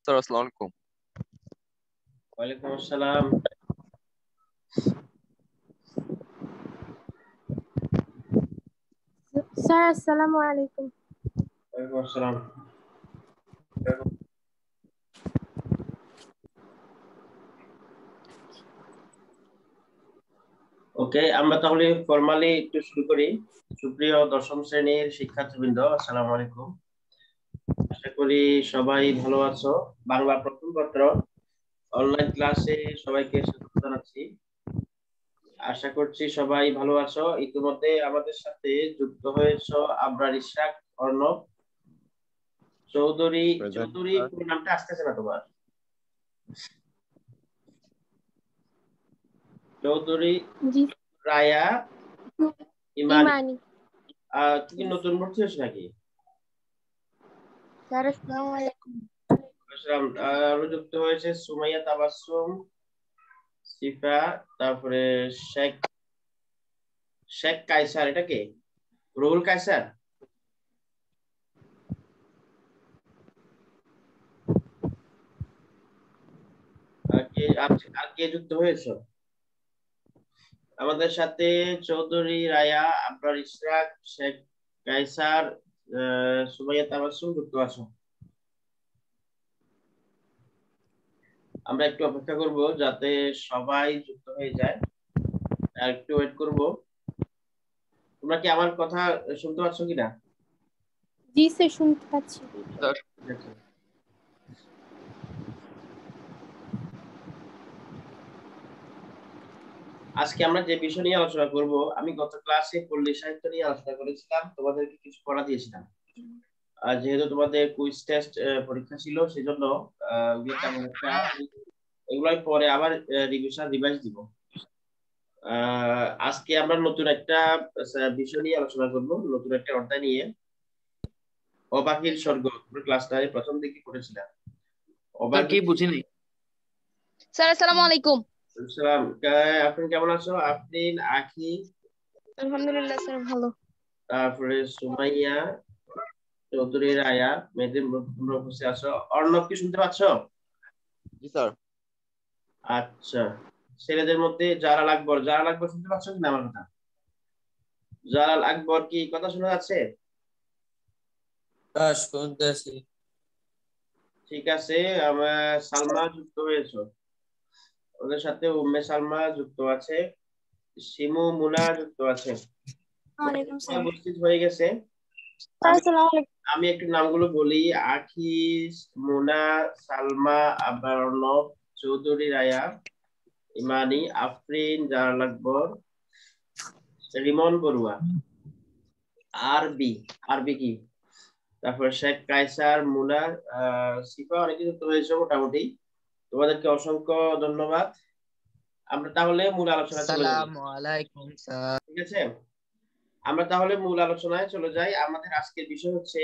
Sir আসসালামু আলাইকুম। ওয়ালাইকুম আসসালাম। স্যার আসসালামু আলাইকুম। ওয়ালাইকুম আসসালাম। ওকে, আমরা তাহলে ফরমালি একটু শুরু করি। সুপ্রিয় দশম শ্রেণীর শিক্ষার্থীবৃন্দ, আসসালামু আলাইকুম। আশা করি সবাই ভালো আছো। বাংলা প্রথম পত্র অনলাইন ক্লাসে সবাইকে স্বাগত জানাচ্ছি। আশা করছি সবাই ভালো আছো। ইতিমধ্যে আমাদের সাথে যুক্ত হয়েছো আবরার ইশরাক, অর্ণব, চৌধুরী। চৌধুরী পুরো নামটা আসতেছে না তোমার। চৌধুরী, জি রায়া, ইমানি। ইমানি। তুমি কি নতুন ভর্তি হয়েছো নাকি? স্যার আসসালামু আলাইকুম। আরো যুক্ত হয়েছে সুমাইয়া, তাবাসসুম, সিফা, তারপরে শেখ শেখ কায়সার। এটা কে? রুহুল কায়সার। আর কে যুক্ত হয়েছে আমাদের সাথে? চৌধুরী রায়া, আবরার ইশরাক, শেখ কায়সার, সুমাইয়া, তাবাসসুম যুক্ত আছো। আমরা একটু অপেক্ষা করব যাতে সবাই যুক্ত হয়ে যায়। আর একটু ওয়েট করব। তোমরা কি আমার কথা শুনতে পাচ্ছ কিনা? জি স্যার, শুনতে পাচ্ছি। স্যার ঠিক আছে। আজকে আমরা যে বিষয় নিয়ে আলোচনা করব, আমি গত ক্লাসে পল্লী সাহিত্য নিয়ে আলোচনা করেছিলাম, তোমাদেরকে কিছু পড়া দিয়েছিলাম। আর যেহেতু তোমাদের কুইজ টেস্ট পরীক্ষা ছিল, সেজন্য তেমন একটা এগুলোই পরে আবার রিভাইজ দিব। আজকে আমরা নতুন একটা বিষয় নিয়ে আলোচনা করব, নতুন একটা অধ্যায় নিয়ে, অবাকির স্বর্গ। ক্লাসটা প্রথম দিকে করেছিলাম। কি বুঝিনি স্যার আসসালামু আলাইকুম। সালাম। আপনি কেমন আছো? আফরিন, আখি, আলহামদুলিল্লাহ স্যার, ভালো। তারপরে সুমাইয়া, চৌধুরী রায়া, মেদিন, তোমরা বসে আছো। অর্ণব, কি শুনতে পাচ্ছ? জি স্যার। আচ্ছা, ছেলেদের মধ্যে জালাল আকবর, জালাল আকবর শুনতে পাচ্ছ কিনা আমার কথা? জালাল আকবর, কি কথা শোনা যাচ্ছে? শুনতেছি। ঠিক আছে। আমার সালমা যুক্ত হয়েছে, ওদের সাথে উম্মে সালমা যুক্ত আছে, শিমু, মুনা যুক্ত আছে। ওয়ালাইকুম সবাই স্যার। উপস্থিত হয়ে গেছে। আসসালামু আলাইকুম। আমি একটু নামগুলো বলি: আখি, মুনা, সালমা, আবার অর্ণব, চৌধুরী রায়া, ইমানি, আফরিন, জালাল আকবর, রিমন বড়ুয়া, আরবি। আরবি কি? তারপর শেখ কায়সার, মুনা, সিফা, অনেকে যুক্ত হয়েছে মোটামুটি। তোমাদেরকে অসংখ্য ধন্যবাদ। আমরা তাহলে মূল আলোচনা চলে যাই। আসসালামু আলাইকুম স্যার। ঠিক আছে, আমরা তাহলে মূল আলোচনায় চলে যাই। আমাদের আজকের বিষয় হচ্ছে,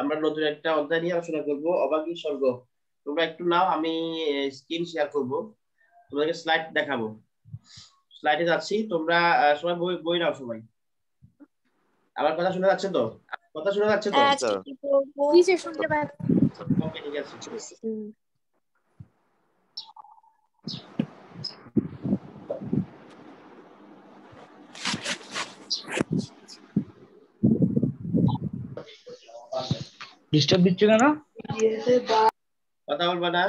আমরা নতুন একটা অধ্যায় নিয়ে আলোচনা করব, অবাগী স্বর্গ। তোমরা একটু নাও, আমি স্ক্রিন শেয়ার করব, তোমাদেরকে স্লাইড দেখাবো। স্লাইডে যাচ্ছি, তোমরা সবাই বই বই নাও সবাই। আমার কথা শোনা যাচ্ছে তো? কথা শোনা যাচ্ছে তো? স্যার জি স্যার, শুনতে পাচ্ছি। ওকে, ঠিক আছে। ডিস্টার্ব দিচ্ছে কেন? কথা বলবা না?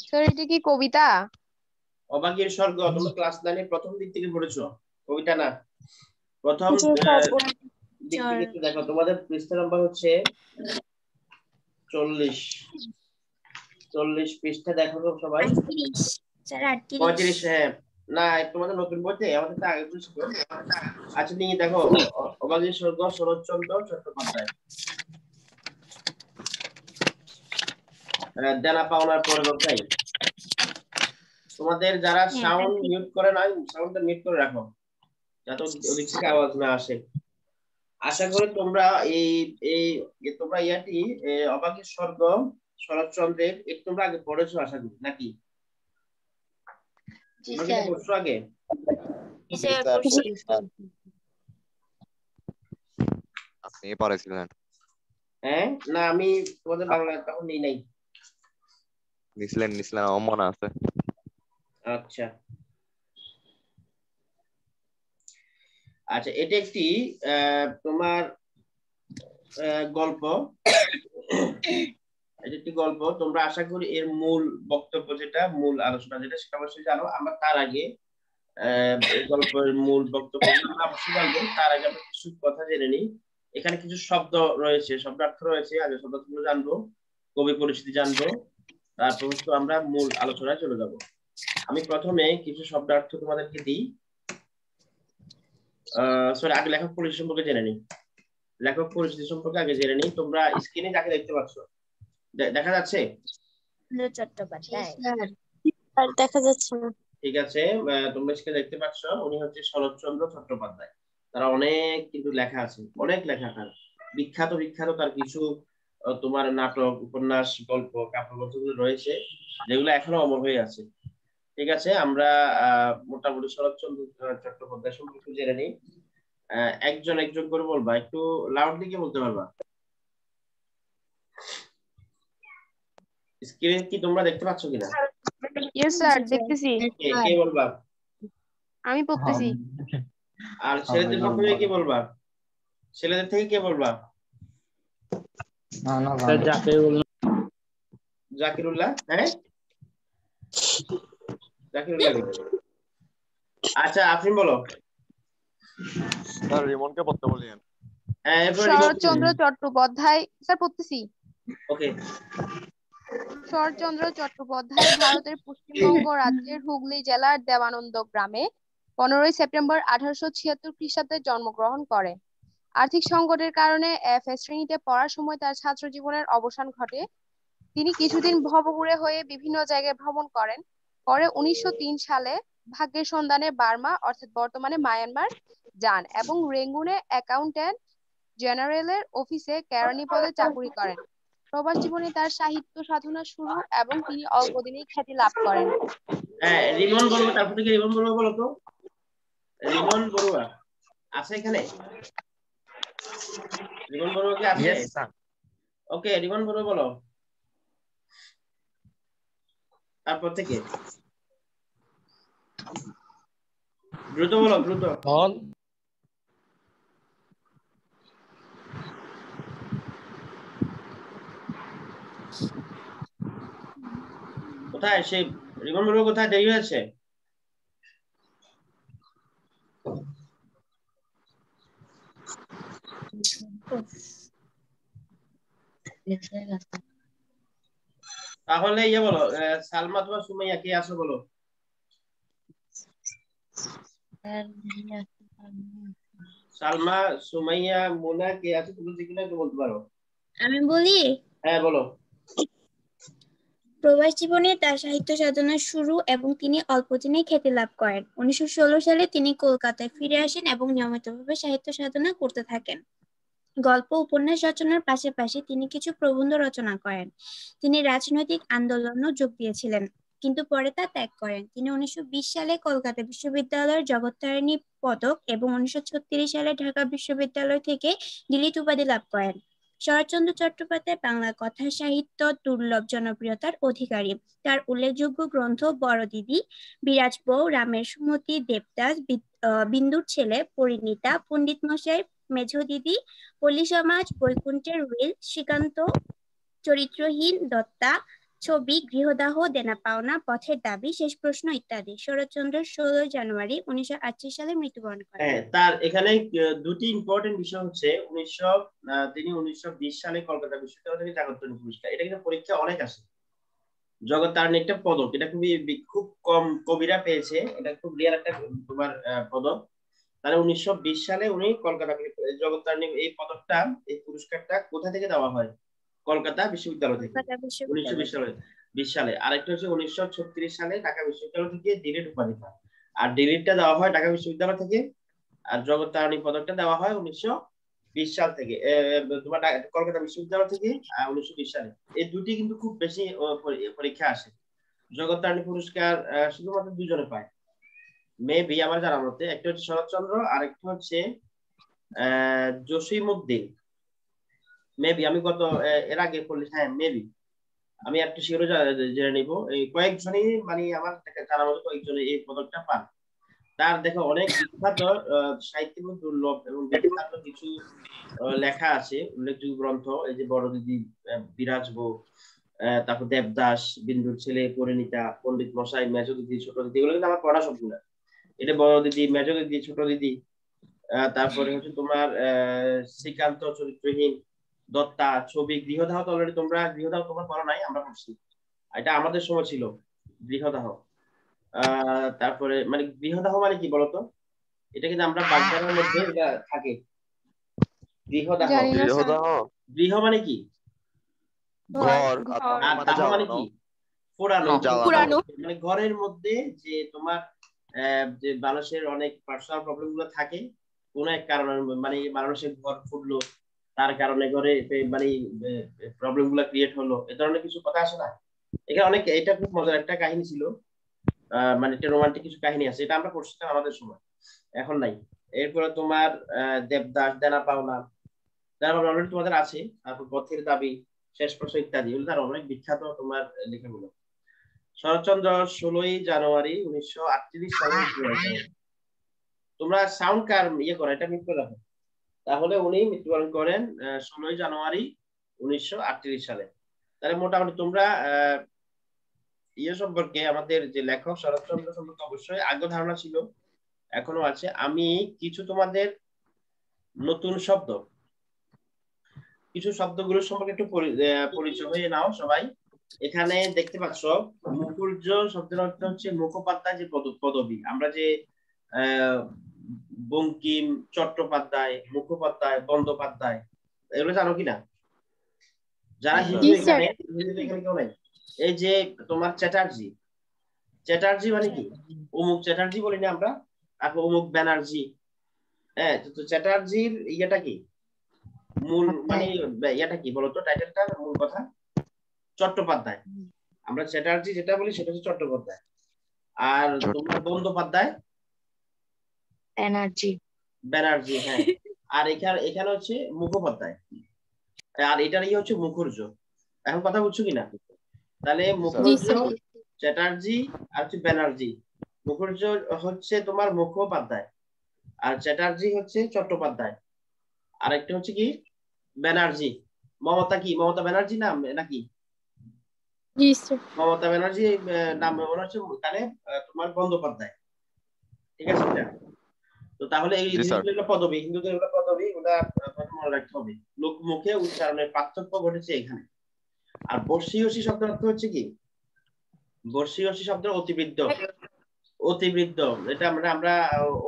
স্যার এটা কি কবিতা? অবাগীর স্বর্গ তোমরা ক্লাস 9 প্রথম দিক থেকে পড়েছো, কবিতা না। প্রথম দিক থেকে একটু দেখো, তোমাদের পৃষ্ঠা নাম্বার হচ্ছে 40। 40 পৃষ্ঠা দেখো তো সবাই। 35। হ্যাঁ, না তোমাদের নতুন বইতে, আমাদের তো আগে ছিল। আচ্ছা, নিয়ে দেখো, অবাগীর স্বর্গ, শরৎচন্দ্র চট্টোপাধ্যায়। দেনা পাওনার পরের অধ্যায়। তোমাদের যারা সাউন্ড মিউট করে নাই, সাউন্ডটা মিউট করে রাখো, যাতে ওদিক থেকে আওয়াজ না আসে। আশা করি তোমরা এই এই তোমরা ইয়াটি অবাগীর স্বর্গ, শরৎচন্দ্রের একটু তোমরা আগে পড়েছো আশা করি, নাকি? তোমরা কি পড়ছো আগে? আপনি পারেছিলেন। হ্যাঁ না আমি তোমাদের বাংলা তখন নেই নাই। নিছিলেন আমার মনে আছে। আচ্ছা আচ্ছা, এটা একটি তোমার গল্প। এটা একটি গল্প, তোমরা আশা করি এর মূল বক্তব্য যেটা, মূল আলোচনা যেটা, সেটা অবশ্যই জানো। আমরা তার আগে এই গল্পের মূল বক্তব্য আমরা অবশ্যই জানবো, তার আগে আমরা কিছু কথা জেনে নিই। এখানে কিছু শব্দ রয়েছে, শব্দার্থ রয়েছে, আগে শব্দার্থগুলো জানবো, কবি পরিচিতি জানবো, তারপর হচ্ছে আমরা মূল আলোচনায় চলে যাব। আমি প্রথমে কিছু শব্দার্থ তোমাদেরকে দিই। সরি, আগে লেখক পরিচিতি সম্পর্কে জেনে নিই। লেখক পরিচিতি সম্পর্কে আগে জেনে নিই। তোমরা স্ক্রিনে যাকে দেখতে পাচ্ছ, দেখা যাচ্ছে? চট্টোপাধ্যায় আর দেখা যাচ্ছে না। ঠিক আছে, তোমরা স্ক্রিনে দেখতে পাচ্ছ, উনি হচ্ছে শরৎচন্দ্র চট্টোপাধ্যায়। তারা অনেক কিন্তু লেখা আছে, অনেক লেখা তার, বিখ্যাত বিখ্যাত তার কিছু তোমার নাটক, উপন্যাস, গল্প, কাব্যগ্রন্থগুলো রয়েছে, যেগুলো এখনো অমর হয়ে আছে। ঠিক আছে, আমরা মোটামুটি শরৎচন্দ্র চট্টোপাধ্যায় সম্পর্কে জেনে নিই। একজন একজন করে বলবা, একটু লাউডলি কি বলতে পারবা? স্ক্রিন কি তোমরা দেখতে পাচ্ছ কিনা? ইয়েস স্যার, দেখতেছি। কে বলবা? আমি পড়তেছি। আর ছেলেদের পক্ষ থেকে কি বলবা? ছেলেদের থেকে কে বলবা? স্যার জাকিরুল্লাহ। হ্যাঁ, জাকিরুল্লাহ। আচ্ছা, আপনি বলো। স্যার রিমনকে পড়তে বলিয়েন। হ্যাঁ, এরপর শরৎচন্দ্র চট্টোপাধ্যায় স্যার পড়তেছি। ওকে। শরৎচন্দ্র চট্টোপাধ্যায় ভারতের পশ্চিমবঙ্গ রাজ্যের হুগলি জেলার দেবানন্দ গ্রামে 15ই সেপ্টেম্বর 1876 খ্রিস্টাব্দে জন্মগ্রহণ করেন। আর্থিক সংকটের কারণে এফএ শ্রেণীতে পড়ার সময় তার ছাত্র জীবনের অবসান ঘটে। তিনি কিছুদিন ভবঘুরে হয়ে বিভিন্ন জায়গায় ভ্রমণ করেন। পরে 1903 সালে ভাগ্যের সন্ধানে বার্মা অর্থাৎ বর্তমানে মায়ানমার যান এবং রেঙ্গুনে অ্যাকাউন্ট্যান্ট জেনারেলের অফিসে কেরানি পদে চাকুরি করেন। প্রবাস জীবনে তার সাহিত্য সাধনা শুরু এবং তিনি অল্প দিনেই খ্যাতি লাভ করেন। হ্যাঁ, রিমন বড়ুয়া, তারপর থেকে রিমন বড়ুয়া বলো তো। রিমন বড়ুয়া আছে এখানে? রিমন বড়ুয়া কি আছে? ওকে, রিমন বড়ুয়া বলো তারপর থেকে। দ্রুত বলো, দ্রুত। কোথায় সেই রিমন বড়ুয়া, কোথায়? দেরি হয়েছে। তাহলে ইয়ে বলো, সালমা তোমার সুমাইয়া কে আছো বলো। সালমা, সুমাইয়া, মোনা কে আছে? তুমি যে কিনা বলতে পারো। আমি বলি, হ্যাঁ বলো। প্রবাস জীবনে তার সাহিত্য সাধনা শুরু এবং তিনি অল্প দিনেই খ্যাতি লাভ করেন। 1916 সালে তিনি কলকাতায় ফিরে আসেন এবং নিয়মিতভাবে সাহিত্য সাধনা করতে থাকেন। গল্প উপন্যাস রচনার পাশাপাশি তিনি কিছু প্রবন্ধ রচনা করেন। তিনি রাজনৈতিক আন্দোলনও যোগ দিয়েছিলেন, কিন্তু পরে তা ত্যাগ করেন। তিনি 1920 সালে কলকাতা বিশ্ববিদ্যালয়ের জগত্তারিণী পদক এবং 1936 সালে ঢাকা বিশ্ববিদ্যালয় থেকে ডিলিট উপাধি লাভ করেন। শরৎচন্দ্র চট্টোপাধ্যায় বাংলা কথা সাহিত্য দুর্লভ জনপ্রিয়তার অধিকারী। তার উল্লেখযোগ্য গ্রন্থ বড়দিদি, বিরাজ বউ, রামের সুমতি, দেবদাস, বিন্দুর ছেলে, পরিণীতা, পণ্ডিত মশাই, মেঝো দিদি, পল্লী সমাজ, বৈকুণ্ঠের হুইল, শ্রীকান্ত, চরিত্রহীন, দত্তা, ছবি, গৃহদাহ, দেনা পাওনা, পথের দাবি, শেষ প্রশ্ন ইত্যাদি। শরৎচন্দ্র 16 জানুয়ারি 1938 সালে মৃত্যুবরণ করেন। হ্যাঁ, তার এখানে দুটি ইম্পর্টেন্ট বিষয় হচ্ছে তিনি 1920 সালে কলকাতা বিশ্ববিদ্যালয় থেকে জগত্তারিণী পুরস্কার, এটা কিন্তু পরীক্ষা অনেক আসে। জগত্তারিণী একটা পদক, এটা খুব কম কবিরা পেয়েছে, এটা খুব রিয়ার একটা তোমার পদক। তাহলে 1920 সালে উনি কলকাতা জগত্তারিণী এই পদকটা, এই পুরস্কারটা কোথা থেকে দেওয়া হয়? কলকাতা বিশ্ববিদ্যালয় থেকে 1920 সালে। আরেকটা হচ্ছে 1936 সালে ঢাকা বিশ্ববিদ্যালয় থেকে ডিলিট উপাধি পায়। আর ডিলিটটা দেওয়া হয় ঢাকা বিশ্ববিদ্যালয় থেকে, আর জগত্তারিণী পদকটা দেওয়া হয় 1920 সাল থেকে, তোমার কলকাতা বিশ্ববিদ্যালয় থেকে 1920 সালে। এই দুটি কিন্তু খুব বেশি পরীক্ষা আসে। জগত্তারিণী পুরস্কার শুধুমাত্র দুজনে পায় মেবি আমার জানা মতে, একটা হচ্ছে শরৎচন্দ্র আর একটা হচ্ছে জসিমউদ্দিন। মেবি আমি গত এর আগে করলে, হ্যাঁ মেবি আমি একটু শিওর জেনে নিব। এই কয়েকজনই মানে আমার জানা মতো কয়েকজনই এই পদকটা পান। তার দেখো অনেক বিখ্যাত সাহিত্যিক দুর্লভ এবং বিখ্যাত কিছু লেখা আছে, উল্লেখযোগ্য গ্রন্থ, এই যে বড় দিদি, বিরাজ বউ, তারপর দেবদাস, বিন্দুর ছেলে, পরিণীতা, পণ্ডিত মশাই, মেজ দিদি, ছোট দিদি, এগুলো কিন্তু আমার পড়া সবগুলো। এটা বড় দিদি, মেজ দিদি, ছোট দিদি, তারপরে হচ্ছে তোমার শ্রীকান্ত চরিত্রহীন, দত্তা, ছবি, গৃহদাহ। তো অলরেডি তোমরা গৃহদাহ তোমার পড়া নাই, আমরা পড়ছি, এটা আমাদের সময় ছিল গৃহদাহ। তারপরে মানে গৃহদাহ মানে কি বলতো, এটা কিন্তু আমরা বাগধারার মধ্যে এটা থাকে গৃহদাহ। জানি না স্যার। গৃহদাহ গৃহ মানে কি, ঘর, আর ঘর। আর দাহ মানে কি, পোড়ানো। পুরানো। মানে ঘরের মধ্যে যে তোমার যে মানুষের অনেক পার্সোনাল প্রবলেম গুলো থাকে, কোন এক কারণে, মানে মানুষের ঘর ফুটলো, তার কারণে ঘরে মানে প্রবলেম গুলো ক্রিয়েট হলো, এ ধরনের কিছু কথা আসে না এখানে অনেক। এটা খুব মজার একটা কাহিনী ছিল, মানে একটা রোমান্টিক কিছু কাহিনী আছে, এটা আমরা পড়ছিলাম আমাদের সময়, এখন নাই। এরপরে তোমার দেবদাস, দেনা পাওনা, দেনা পাওনা অলরেডি তোমাদের আছে। তারপর পথের দাবি, শেষ প্রশ্ন ইত্যাদি, এগুলো তার অনেক বিখ্যাত তোমার লেখাগুলো। শরৎচন্দ্র 16ই জানুয়ারি 1938 সালে মৃত্যুবরণ করেন। তোমরা সাউন্ড কার ইয়ে করো, এটা মিট করে রাখো। তাহলে উনি মৃত্যুবরণ করেন 16ই জানুয়ারি 1938 সালে। তাহলে মোটামুটি তোমরা ইয়ে সম্পর্কে, আমাদের যে লেখক শরৎচন্দ্র সম্পর্কে অবশ্যই আগে ধারণা ছিল, এখনো আছে। আমি কিছু তোমাদের নতুন শব্দ, কিছু শব্দগুলো সম্পর্কে একটু পরিচয় হয়ে নাও সবাই। এখানে দেখতে পাচ্ছ মুখুর্য শব্দের অর্থ হচ্ছে মুখোপাধ্যায়, যে পদবী। আমরা যে বঙ্কিম, চট্টোপাধ্যায়, মুখোপাধ্যায়, বন্দ্যোপাধ্যায়, এগুলো জানো কিনা? যারা হিন্দু এখানে, হিন্দু এখানে কেউ নাই। এই যে তোমার চ্যাটার্জি, চ্যাটার্জি মানে কি, অমুক চ্যাটার্জি বলি না আমরা, তারপর অমুক ব্যানার্জি। হ্যাঁ, তো চ্যাটার্জির ইয়েটা কি, মূল মানে ইয়েটা কি বলতো, টাইটেলটা, মূল কথা চট্টোপাধ্যায়। আমরা চ্যাটার্জি যেটা বলি সেটা হচ্ছে চট্টোপাধ্যায়। আর তোমার বন্দ্যোপাধ্যায় এনার্জি, ব্যানার্জি। হ্যাঁ, আর এখানে হচ্ছে মুখোপাধ্যায়, আর এটার ইয়ে হচ্ছে মুখুর্য। এখন কথা বুঝছো কিনা? তাহলে মুখুর্য, চ্যাটার্জি আর হচ্ছে ব্যানার্জি। মুখুর্য হচ্ছে তোমার মুখোপাধ্যায়, আর চ্যাটার্জি হচ্ছে চট্টোপাধ্যায়, আর একটা হচ্ছে কি ব্যানার্জি। মমতা কি, মমতা ব্যানার্জি নাম নাকি? মমতা ব্যানার্জি নাম মনে হচ্ছে, তাহলে তোমার বন্দ্যোপাধ্যায়। ঠিক আছে এটা? তো তাহলে এই জিনিসগুলো পদবী, হিন্দুদের এগুলো পদবী, ওটা মনে রাখতে হবে। লোক মুখে উচ্চারণের পার্থক্য ঘটেছে এখানে। আর বর্ষীয়সী শব্দের অর্থ হচ্ছে কি, বর্ষীয়সী শব্দের অতিবৃদ্ধ, অতিবৃদ্ধ, এটা আমরা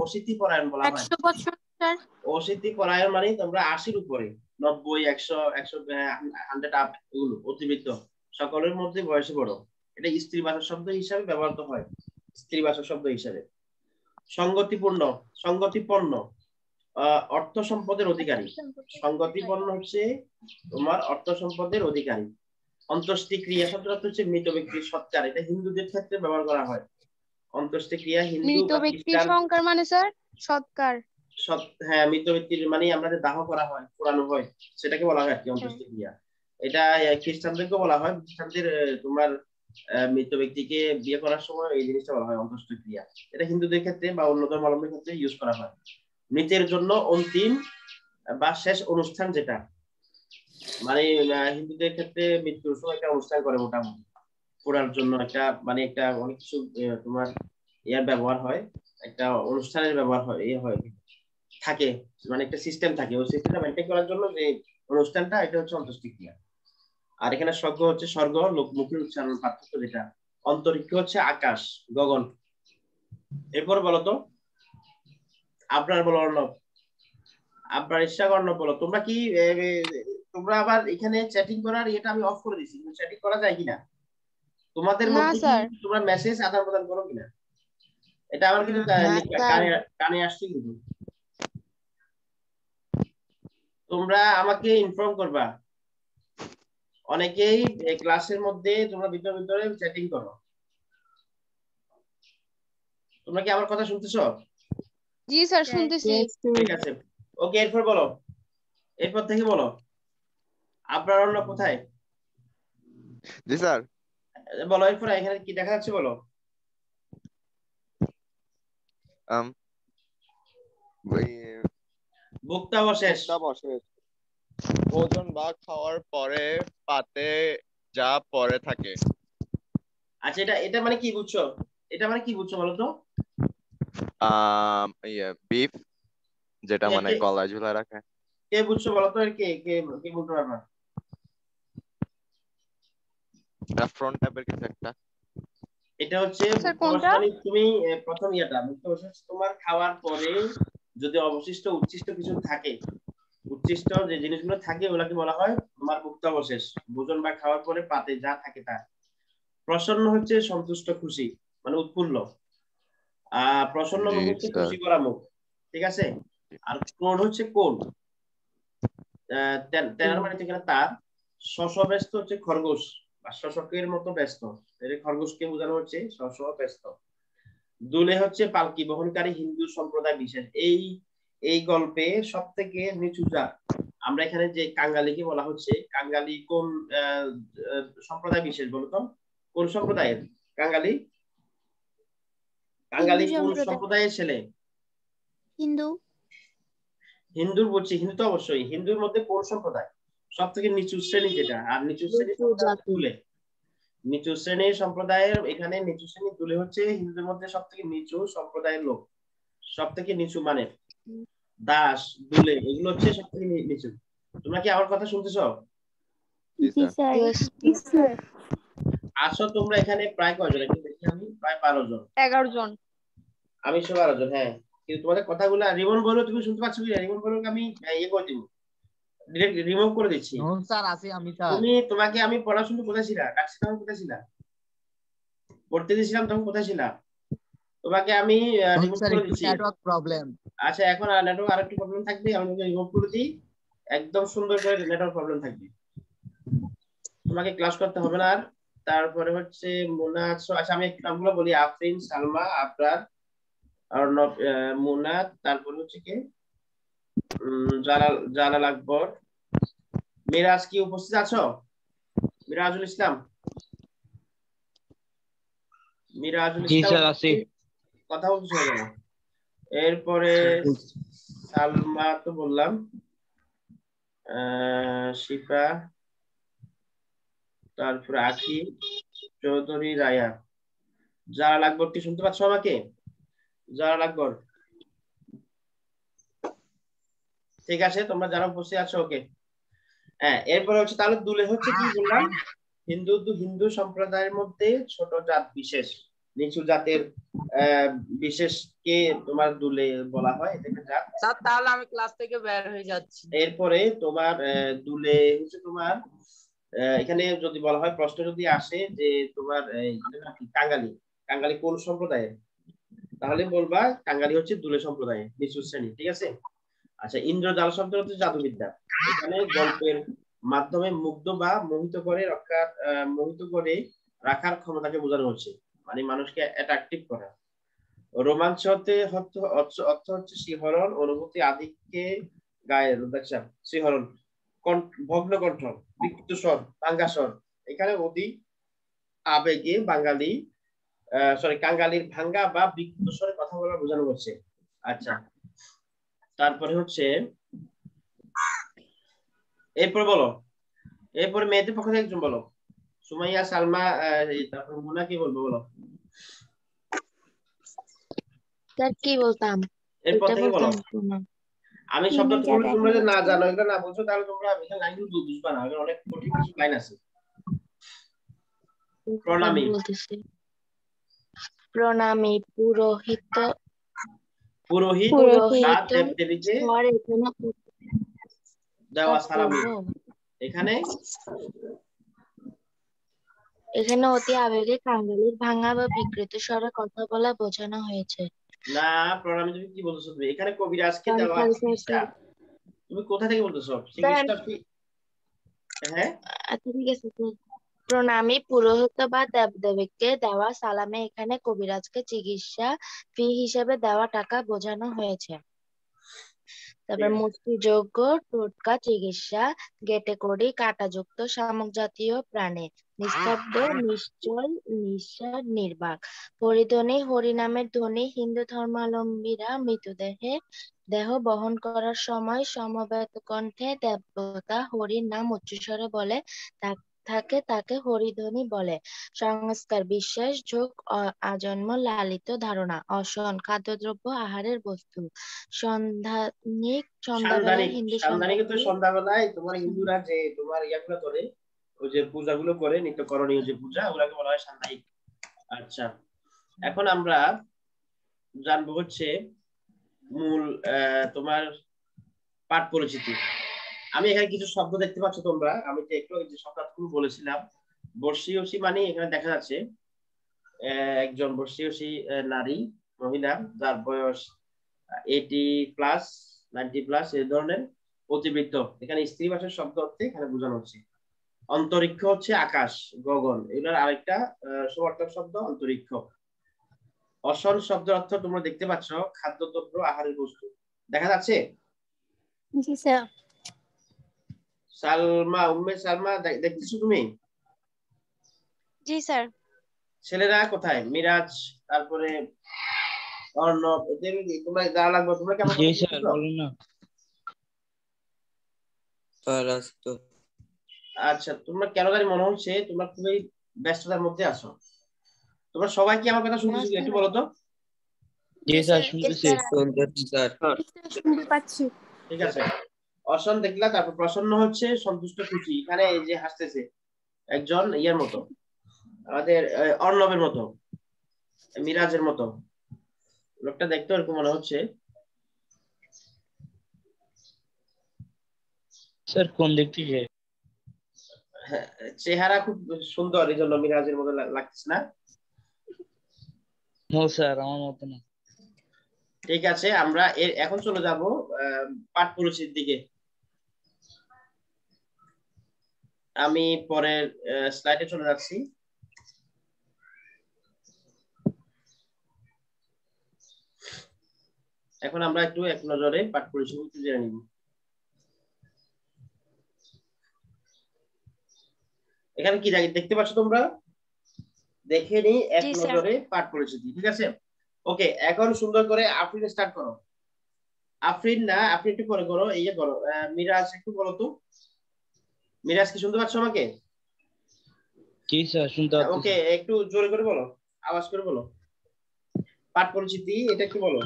অশীতি পরায়ণ বলা হয়। 100 বছর স্যার। অশীতি পরায়ণ মানে তোমরা 80-র উপরে, 90, 100, 100 আপ, এগুলো অতিবৃদ্ধ, সকলের মধ্যে বয়সে বড়। এটা স্ত্রীবাচক শব্দ হিসাবে ব্যবহৃত হয়, স্ত্রীবাচক শব্দ হিসাবে। সঙ্গতিপূর্ণ, সঙ্গতিপন্ন, অর্থ সম্পদের অধিকারী। সঙ্গতিপন্ন হচ্ছে তোমার অর্থ সম্পদের অধিকারী। অন্ত্যেষ্টি ক্রিয়া শব্দের অর্থ হচ্ছে মৃত ব্যক্তির সৎকার, এটা হিন্দুদের ক্ষেত্রে ব্যবহার করা হয়। অন্ত্যেষ্টি ক্রিয়া হিন্দু মৃত বা ব্যক্তির খ্রিস্টান, সংস্কার মানে স্যার সৎকার। হ্যাঁ, মৃত ব্যক্তির মানে আমরা যে দাহ করা হয়, পোড়ানো হয়, সেটাকে বলা হয় আর কি অন্ত্যেষ্টি ক্রিয়া। এটা খ্রিস্টানদেরকে বলা হয়, খ্রিস্টানদের তোমার মৃত ব্যক্তিকে বিয়ে করার সময় এই জিনিসটা বলা হয় অন্ত্যেষ্টি ক্রিয়া। এটা হিন্দুদের ক্ষেত্রে বা অন্য ধর্মাবলম্বীর ক্ষেত্রে ইউজ করা হয়। মৃতের জন্য অন্তিম বা শেষ অনুষ্ঠান, যেটা মানে হিন্দুদের ক্ষেত্রে মৃত্যুর সময় একটা অনুষ্ঠান করে মোটামুটি, পোড়ার জন্য একটা মানে একটা অনেক কিছু তোমার ইয়ার ব্যবহার হয়, একটা অনুষ্ঠানের ব্যবহার হয়, এ হয় থাকে, মানে একটা সিস্টেম থাকে, ওই সিস্টেমটা মেনটেন করার জন্য যে অনুষ্ঠানটা, এটা হচ্ছে অন্ত্যেষ্টিক্রিয়া। আর এখানে স্বর্গ হচ্ছে স্বর্গ, লোকমুখের উচ্চারণ পার্থক্য যেটা। অন্তরিক্ষ হচ্ছে আকাশ, গগন। এরপর বলতো আপনার বলো, অর্ণব, আপনার ইচ্ছা অর্ণব বলো, তোমরা কি তোমরা আবার এখানে চ্যাটিং করার এটা আমি অফ করে দিছি, চ্যাটিং করা যায় কিনা তোমাদের মধ্যে? কি তোমরা মেসেজ আদান প্রদান করো কিনা? এটা আমার কিন্তু কানে আসছে, কিন্তু তোমরা আমাকে ইনফর্ম করবা। অনেকেই ক্লাসের মধ্যে তোমরা ভিতরে চ্যাটিং করো। তোমরা কি আমার কথা শুনতেছো? জি স্যার, শুনতেছি। ঠিক আছে, ওকে, এরপর বলো, এরপর থেকে বলো। আপনার অন্য কোথায়? জি স্যার। বলো এরপরে এখানে কি দেখা যাচ্ছে বলো। ভুক্তাবশেষ। ভোজন বা খাওয়ার পরে পাতে যা পড়ে থাকে। আচ্ছা এটা মানে কি বুঝছো? এটা মানে কি বুঝছো বলো তো? বিফ, যেটা মানে কে গলায় ঝুলায় রাখে। কে বুঝছো বলো তো? কে কে কে বলতে পারবা? ফ্রন্ট টাইপের কিছু একটা। এটা হচ্ছে স্যার কোনটা? মানে তুমি প্রথম ভুক্তাবশেষ তোমার খাওয়ার পরে যদি অবশিষ্ট উচ্ছিষ্ট কিছু থাকে, উচ্ছিষ্ট যে জিনিসগুলো থাকে ওগুলাকে বলা হয় তোমার ভুক্তাবশেষ। ভোজন বা খাওয়ার পরে পাতে যা থাকে তা। প্রসন্ন হচ্ছে সন্তুষ্ট, খুশি, মানে উৎফুল্ল। প্রসন্ন জি মুখ হচ্ছে স্যার। খুশি করা মুখ, ঠিক আছে। আর ক্রোধ হচ্ছে কোন, তেনার মানে এখানে তার। শশ ব্যস্ত হচ্ছে খরগোশ বা শশকের মতো ব্যস্ত, এটা খরগোশকে বোঝানো হচ্ছে শশ ব্যস্ত। দুলে হচ্ছে পালকি বহনকারী হিন্দু সম্প্রদায় বিশেষ। এই গল্পে সব থেকে নিচু জাত। আমরা এখানে যে কাঙ্গালিকে বলা হচ্ছে, কাঙ্গালি কোন সম্প্রদায় বিশেষ বলতো? কোন সম্প্রদায়ের কাঙ্গালি? কাঙ্গালি হিন্দু কোন সম্প্রদায়। সম্প্রদায়ের ছেলে? হিন্দু। হিন্দুর বলছি, হিন্দু তো অবশ্যই। হিন্দুর মধ্যে কোন সম্প্রদায় সব থেকে নিচু শ্রেণী যেটা, আর নিচু শ্রেণীর সম্প্রদায় হচ্ছে দুলে। নিচু শ্রেণীর সম্প্রদায়ের, এখানে নিচু শ্রেণীর দুলে হচ্ছে হিন্দুদের মধ্যে সব থেকে নিচু সম্প্রদায়ের লোক, সব থেকে নিচু মানের। দাস, দুলে এগুলো হচ্ছে সব থেকে নিচু। তোমরা কি আমার কথা শুনতেছো? জি স্যার। আসো তোমরা এখানে প্রায় কয়জন? একটু দেখি আমি, প্রায় 12 জন। 11 জন। আমি 12 জন, হ্যাঁ। কিন্তু তোমাদের কথাগুলো রিমন বলো, তুমি শুনতে পাচ্ছ কি? রিমন বলো আমি ইয়ে করে দিব, ডিরেক্ট রিমুভ করে দিচ্ছি। স্যার আছি আমি স্যার। তোমাকে আমি পড়াশোনা কোথায় ছিলা, ডাকছিলাম কোথায় ছিলা, পড়তে দিয়েছিলাম তখন কোথায় ছিলা? তোমাকে আমি রিমুভ স্যার করে একটু দিচ্ছি। Network problem. আচ্ছা এখন নেটওয়ার্ক আরেকটু প্রবলেম থাকবে, আমি তোমাকে রিমুভ করে দিই। একদম সুন্দর করে নেটওয়ার্ক প্রবলেম থাকবে, তোমাকে ক্লাস করতে হবে না আর। তারপরে হচ্ছে মোনা আছো। আচ্ছা আমি একটু নামগুলো বলি, আফরিন, সালমা, আবরার, অর্ণব, মোনা, তারপর হচ্ছে কি জালাল, জালাল আকবর। মিরাজ কি উপস্থিত আছো? মিরাজুল ইসলাম, মিরাজুল জি ইসলাম স্যার আছি। কথা বলছো না কেন? এরপরে সালমা তো বললাম, শিফা, তারপরে আখি, চৌধুরী, রায়া। জালাল আকবর কি শুনতে পাচ্ছ আমাকে? জালাল আকবর, ঠিক আছে তোমরা যারা বসে আছো ওকে। হ্যাঁ এরপরে হচ্ছে তাহলে দুলে হচ্ছে কি বললাম, হিন্দু সম্প্রদায়ের মধ্যে ছোট জাত বিশেষ, নিচু জাতের বিশেষকে তোমার দুলে বলা হয়, এটাকে জাত। স্যার তাহলে আমি ক্লাস থেকে বের হয়ে যাচ্ছি। এরপরে তোমার দুলে হচ্ছে তোমার এখানে যদি বলা হয়, প্রশ্ন যদি আসে যে তোমার কাঙ্গালি, কাঙ্গালি কোন সম্প্রদায়ের, তাহলে বলবা কাঙ্গালি হচ্ছে দুলে সম্প্রদায়ের নিচু শ্রেণী, ঠিক আছে। আচ্ছা ইন্দ্রজাল শব্দ হচ্ছে জাদুবিদ্যা। এখানে গল্পের মাধ্যমে মুগ্ধ বা মোহিত করে রাখার ক্ষমতাকে বোঝানো হচ্ছে, মানে মানুষকে অ্যাট্রাকটিভ করা। রোমাঞ্চ হতে অর্থ হচ্ছে শিহরণ, অনুভূতি আধিক্যে গায়ের শিহরণ, ভগ্ন কণ্ঠ, বিকৃত স্বর, ভাঙ্গা স্বর। এখানে অতি আবেগে বাঙালি কাঙ্গালির ভাঙ্গা বা বিকৃত স্বরে কথা বলা বোঝানো হচ্ছে। আচ্ছা তারপরে হচ্ছে এরপর বলো, এরপরে মেয়েদের পক্ষ থেকে একজন বলো, সুমাইয়া, সালমা, তারপর মোনা, কি বলবো বলো? স্যার কি বলতাম? এরপর এটা থেকে বলো। বলতাম না। আমি তিনে শব্দটা যা বলবো, দেখা তোমরা যদি না যাচ্ছে। জানো, এগুলো না বুঝছো, তাহলে তোমরা এখানে লাইনগুলো বুঝবা না, এখানে অনেক কঠিন কিছু লাইন আছে। প্রণামী, বলতেছি প্রণামী, পুরোহিত, পুরোহিত বা পুরোহিত দেবদেবীকে স্বর এখানে দেওয়া সালামি। এখানে এখানে অতি আবেগে কাঙ্গালির ভাঙা বা বিকৃত স্বরে কথা বলা বোঝানো হয়েছে। না, প্রণামী তুমি কি বলতেছো? তুমি এখানে কবিরাজকে দেওয়া চিকিৎসা, তুমি কোথা থেকে বলতেছো চিকিৎসা? হ্যাঁ আচ্ছা ঠিক আছে স্যার। প্রণামী, পুরোহিত বা দেবদেবীকে দেওয়া সালামে এখানে কবিরাজকে চিকিৎসা ফি হিসেবে দেওয়া টাকা বোঝানো হয়েছে। তারপর আছে। মুষ্টিযোগ্য টোটকা চিকিৎসা, গেটে কড়ি কাঁটাযুক্ত শামুক জাতীয় প্রাণী, নিস্তব্ধ নিশ্চল নিঃশ্বাস নির্বাক, হরিধ্বনি হরিনামের ধ্বনি, হিন্দু ধর্মাবলম্বীরা মৃতদেহে দেহ বহন করার সময় সমবেত কণ্ঠে দেবতা হরির নাম উচ্চস্বরে বলে থাকে তাকে হরিধ্বনি বলে। সংস্কার বিশ্বাস যোগ আজন্ম লালিত ধারণা। অসন খাদ্যদ্রব্য আহারের বস্তু। সন্ধ্যাবেলায় হিন্দু সান্দানিক তো সম্প্রদায় সন্ধ্যাবেলায় তোমার হিন্দুরা যে তোমার ইয়াগুলো করে, ওই যে পূজাগুলো করে, নিত্যকরণীয় যে পূজা, ওগুলাকে বলা হয় সান্দানিক। আচ্ছা, এখন আমরা জানবো হচ্ছে মূল তোমার পাঠ পরিচিতি। আমি এখানে কিছু শব্দ দেখতে পাচ্ছ তোমরা, আমি তো একটু যে শব্দগুলো বলেছিলাম, বর্ষীয়সী মানে এখানে দেখা যাচ্ছে একজন বর্ষীয়সী নারী, মহিলা, যার বয়স 80+, 90+, এই ধরনের অতিবৃদ্ধ। এখানে স্ত্রীবাচক শব্দ হচ্ছে এখানে বোঝানো হচ্ছে। অন্তরিক্ষ হচ্ছে আকাশ, গগন, এগুলোর আরেকটা সমার্থক শব্দ অন্তরিক্ষ। অসন শব্দের অর্থ তোমরা দেখতে পাচ্ছ খাদ্যদ্রব্য আহারের বস্তু, দেখা যাচ্ছে। জি স্যার। সালমা, উম্মে সালমা দেখতেছো তুমি? জি স্যার। ছেলেরা কোথায়? মিরাজ, তারপরে অর্ণব, এদের তোমরা যারা লাগবে, তোমরা কেমন জি স্যার বলুন না। আচ্ছা, তোমরা কেন জানি মনে হচ্ছে তোমরা খুবই ব্যস্ততার মধ্যে আছো। তোমরা সবাই কি আমার কথা শুনতেছো কি? একটু বলো তো। জি স্যার শুনতেছি। স্যার শুনতে পাচ্ছি। ঠিক আছে, অসন দেখলা, তারপর প্রসন্ন হচ্ছে সন্তুষ্ট খুশি। এখানে এই যে হাসতেছে একজন ইয়ার মতো, আমাদের অর্ণবের মতো, মিরাজের মতো লোকটা দেখতে এরকম মনে হচ্ছে। স্যার কোন দিক থেকে? হ্যাঁ, চেহারা খুব সুন্দর, এই জন্য মিরাজের মতো লাগতেছে না? নো স্যার আমার মতো না। ঠিক আছে, আমরা এখন চলে যাব পাঠ পরিচিতির দিকে। আমি পরের স্লাইডে চলে যাচ্ছি। এখন আমরা একটু এক নজরে পাঠ পরিচিতি জেনে নিব। এখানে কি দেখতে পাচ্ছ তোমরা? দেখে নি এক জি স্যার। নজরে পাঠ পরিচিতি। ঠিক আছে, ওকে। এখন সুন্দর করে আফরিন স্টার্ট করো। আফরিন না, আপনি একটু পরে করো, এই যে করো। মিরাজ একটু বলো তো। মিরাজ কি শুনতে পাচ্ছ আমাকে? জি স্যার শুনতে পাচ্ছি। ওকে, একটু জোরে করে বলো, আওয়াজ করে বলো। পাঠ পরিচিতি এটা কি বলো?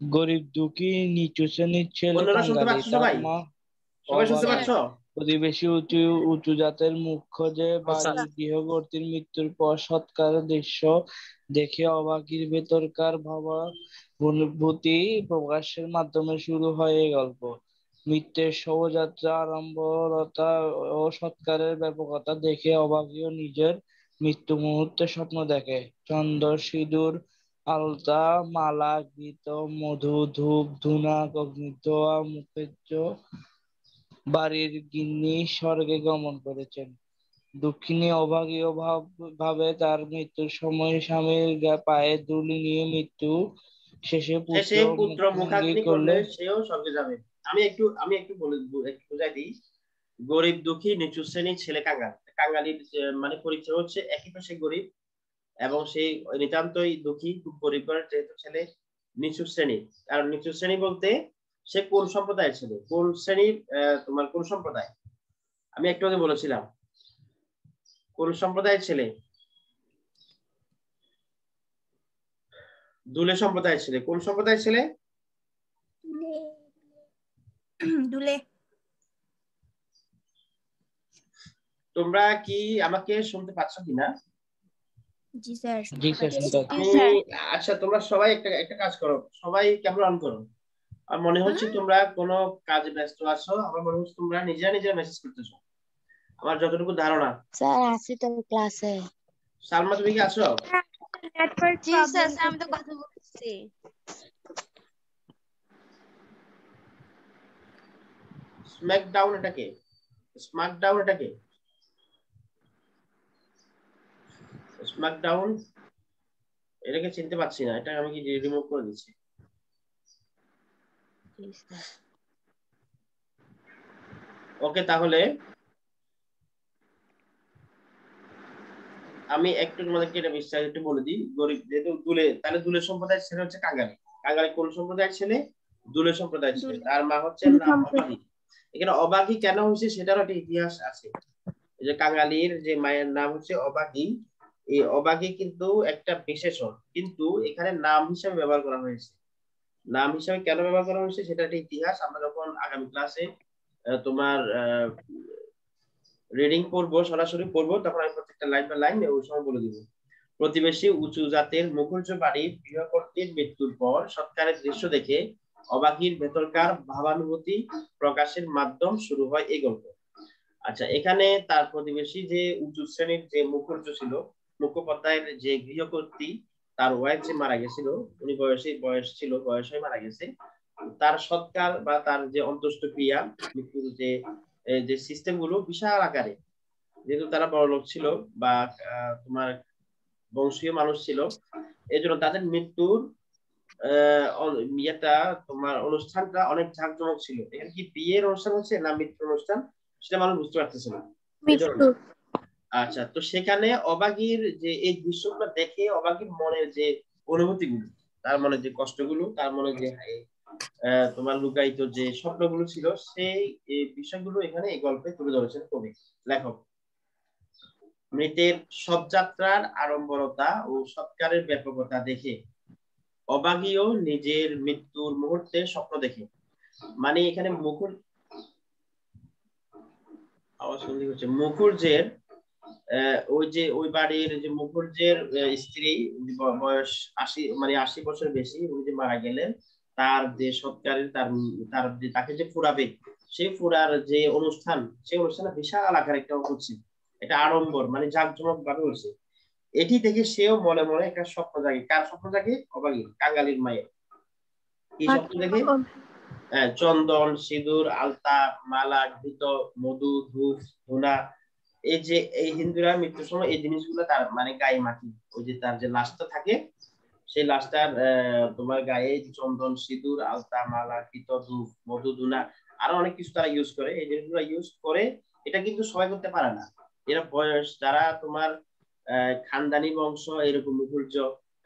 গরিব দুঃখী নিচু শ্রেণীর ছেলে অন্যরা শুনতে কাঙ্গালি, পাচ্ছ? তার সবাই মা সবাই শুনতে অভাগী, পাচ্ছ? প্রতিবেশী উঁচু উঁচু জাতের মুখ্য যে বাড়ির গৃহকর্তীর মৃত্যুর পর সৎকারের দৃশ্য দেখে অভাগীর ভেতরকার ভাবানুভূতি প্রকাশের মাধ্যমে শুরু হয় এই গল্প। মৃত্যুর শোভাযাত্রা আড়ম্বরতা ও সৎকারের ব্যাপকতা দেখে অভাগীও নিজের মৃত্যু মুহূর্তে স্বপ্ন দেখে। চন্দন সিঁদুর আলতা মালা ঘৃত মধু ধূপ ধুনা অগ্নিদোয়া মুখেজ্জ বাড়ির গিন্নি স্বর্গে গমন করেছেন। দুঃখিনী অভাগী ভাবে তার মৃত্যুর সময় স্বামীর পায়ে ধুলি নিয়ে মৃত্যু শেষে শেষে পুত্র মুখাগ্নি মুখাগ্নি করলে করলে সেও স্বর্গে যাবে। আমি একটু বুঝাই দিই। গরিব দুঃখী নিচু শ্রেণীর ছেলে কাঙ্গাল। কাঙ্গালির মানে পরিচয় হচ্ছে একই পাশে গরিব এবং সেই নিতান্তই দুঃখী, খুব গরিব ঘরের যেহেতু ছেলে, নিচু শ্রেণী। কারণ নিচু শ্রেণী বলতে সে কোন সম্প্রদায়ের ছেলে, কোন শ্রেণীর, তোমার কোন সম্প্রদায়? আমি একটু আগে বলেছিলাম কোন সম্প্রদায়ের ছেলে? দুলে সম্প্রদায়ের ছেলে। কোন সম্প্রদায়ের ছেলে? দুলে। তোমরা কি আমাকে শুনতে পাচ্ছ কিনা? জি স্যার। জি স্যার শুনতে পাচ্ছি। আচ্ছা, তোমরা সবাই একটা কাজ করো, সবাই ক্যামেরা অন করো। আর মনে হচ্ছে তোমরা কোনো কাজে ব্যস্ত আছো, আমার মনে হচ্ছে তোমরা নিজেরা নিজেরা মেসেজ করতেছো, আমার যতটুকু ধারণা। স্যার আছি তো ক্লাসে। সালমা তুমি কি আছো? জি স্যার, আমি তো কথা বলছি। স্ম্যাকডাউন এটা কে? স্ম্যাকডাউন এটা কে? স্ম্যাকডাউন এটাকে চিনতে পারছি না, এটা আমি কি রিমুভ করে দিচ্ছি। ওকে, তাহলে আমি একটু তোমাদেরকে এটা বিস্তারিত বলে দিই। গরিব যেহেতু দুলে, তাহলে দুলে সম্প্রদায়ের ছেলে হচ্ছে কাঙালি। কাঙালি কোন সম্প্রদায়ের ছেলে? দুলে সম্প্রদায়ের ছেলে। তার মা হচ্ছে নাম অবাগী। এখানে অবাগী কেন হয়েছে সেটারও একটা ইতিহাস আছে। এই যে কাঙালির যে মায়ের নাম হচ্ছে অবাগী, এই অবাগী কিন্তু একটা বিশেষণ, কিন্তু এখানে নাম হিসেবে ব্যবহার করা হয়েছে। নাম হিসেবে কেন ব্যবহার করা হয়েছে সেটা একটা ইতিহাস। আমরা যখন আগামী ক্লাসে তোমার রিডিং পড়বো, সরাসরি পড়বো, তখন আমি প্রত্যেকটা লাইন বাই লাইন ওই সময় বলে দিব। প্রতিবেশী উঁচু জাতের মুখুজ্জ বাড়ির গৃহকর্ত্রীর মৃত্যুর পর সৎকারের দৃশ্য দেখে অবাগীর ভেতরকার ভাবানুভূতি প্রকাশের মাধ্যম শুরু হয় এই গল্প। আচ্ছা, এখানে তার প্রতিবেশী যে উঁচু শ্রেণীর যে মুখুজ্জ ছিল, মুখোপাধ্যায়ের যে গৃহকর্ত্রী, তার ওয়াইফ যে মারা গেছিল, উনি বয়স ছিল, বয়স হয়ে মারা গেছে। তার সৎকার বা তার যে অন্ত্যেষ্টিক্রিয়া, মৃত্যুর যে সিস্টেম গুলো বিশাল আকারে, যেহেতু তারা বড় লোক ছিল বা তোমার বংশীয় মানুষ ছিল, এই জন্য তাদের মৃত্যুর ইয়েটা তোমার অনুষ্ঠানটা অনেক জাঁকজমক ছিল। এখানে কি বিয়ের অনুষ্ঠান হচ্ছে না মৃত্যুর অনুষ্ঠান সেটা মানুষ বুঝতে পারতেছে না। আচ্ছা, তো সেখানে অবাগীর যে এই দৃশ্যগুলো দেখে অবাগীর মনের যে অনুভূতিগুলো, তার মনে যে কষ্টগুলো, তার মনে যে তোমার লুকায়িত যে স্বপ্নগুলো ছিল, সেই বিষয়গুলো এখানে এই গল্পে তুলে ধরেছেন কবি, লেখক। মৃতের শবযাত্রার আড়ম্বরতা ও সৎকারের ব্যাপকতা দেখে অবাগীও নিজের মৃত্যুর মুহূর্তে স্বপ্ন দেখে। মানে এখানে মুখুজ্জের ওই বাড়ির যে মুখুজ্জের স্ত্রী, বয়স 80, মানে 80 বছর বেশি, উনি যে মারা গেলেন, তার যে সৎকারের তার তাকে যে ফুরাবে, সেই ফুরার যে অনুষ্ঠান, সেই অনুষ্ঠানে বিশাল আকার একটা হচ্ছে, এটা আড়ম্বর মানে জাঁকজমক ভাবে হচ্ছে। এটি দেখে সেও মনে মনে একটা স্বপ্ন জাগে। কার স্বপ্ন জাগে? অবাগী, কাঙালির মায়ের। কি স্বপ্ন দেখে? চন্দন, সিঁদুর, আলতা, মালা, ঘৃত, মধু, ধূপ, ধুনা, এই যে এই হিন্দুরা মৃত্যুর সময় এই জিনিসগুলো তার মানে গায়ে মাখি। ওই যে তার যে লাশটা থাকে, সেই লাশটার তোমার গায়ে চন্দন, সিঁদুর, আলতা, মালা, ঘৃত, ধূপ, মধু, ধুনা, আরো অনেক কিছু তারা ইউজ করে। এই জিনিসগুলো ইউজ করে। এটা কিন্তু সবাই করতে পারে না। এরা বয়স যারা তোমার খানদানি বংশ, এরকম মুখুজ্জ,